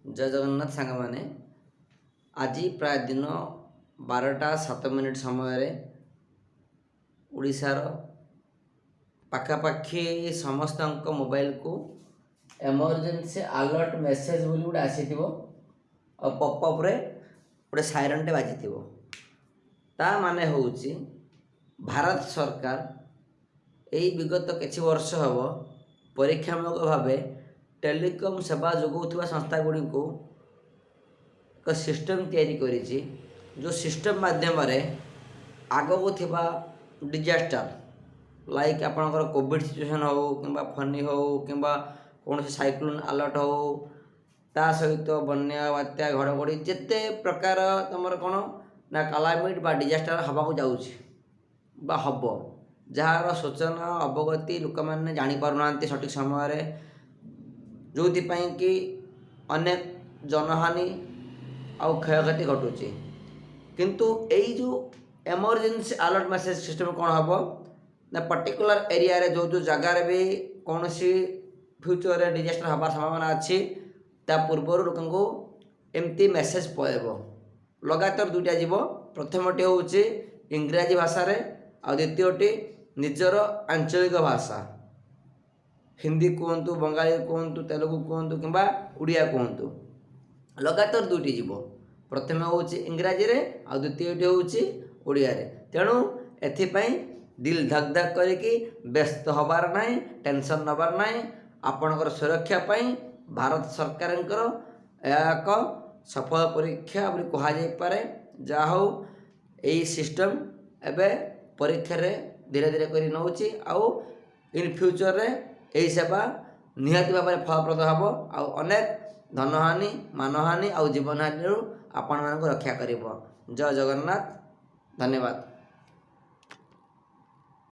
जय जगन्नाथ सांग मैंने आज प्राय दिन 12:07 समय उड़ीसार पाखापाखि समस्त मोबाइल को एमरजेंसी अलर्ट मेसेज बोली गोटे आसी और पपअप रे गोटे साइरन टे बाजी ता माने होउची भारत सरकार यही विगत किछि वर्ष हम परीक्षामूलक भाव टेलीकॉम सेवा जोगाउथिबा संस्था गुड़ी को एक सिस्टम तैयारी करिछि जो सिस्टम माध्यम रे आगको थिबा डिजास्टर लाइक आपणकर कोविड सिचुएशन हो कि फनी हो कि कौन साइक्लोन अलर्ट हो ता सहित बन्या बात्या घड़घड़ी जिते प्रकार तुम कौन ना क्लाइमेट बा डिजास्टर हवा जाऊँगी बा हम जार सूचना अवगति लोक मैंने जापारूना सठिक समय जो कि अनेक जनहानि आउ क्षयक्षति घटुची किंतु यही जो एमरजेंसी अलर्ट मेसेज सिस्टम कौन हम ना पर्टिकुलर एरिया रे जो जगार भी कौन सी फ्यूचर रे डिजास्टर हबार संभावना अच्छी ता पूर्वर लोक एमती मेसेज पड़ेब लगातार दुईटा जीव प्रथमटी हूँ इंग्राजी भाषा आ द्वितीयटी निजर आंचलिक भाषा हिंदी कहतु बंगाली कहतु तेलुगु कहतु कि उड़िया कहतु लगातार दुईटी जीव प्रथम हूँ इंग्राजी रे आ द्वितीयटी हूँ ओडिया रे तेणु एथिपाई दिल धक धक करिकी व्यस्त हबार ना टेंशन नबार ना आपणकर सुरक्षा पाई भारत सरकार एक सफल परीक्षा कहुपे जहा हो यही सिस्टम एवं परीक्षा रे धीरे धीरे कर नौची आउ इन फ्यूचर रे यही सेवा निहाती भाव में फलप्रद हम अनेक धनहानि मानहानि आउ जीवनहानि आपण मानक रक्षा कर। जय जगन्नाथ, धन्यवाद।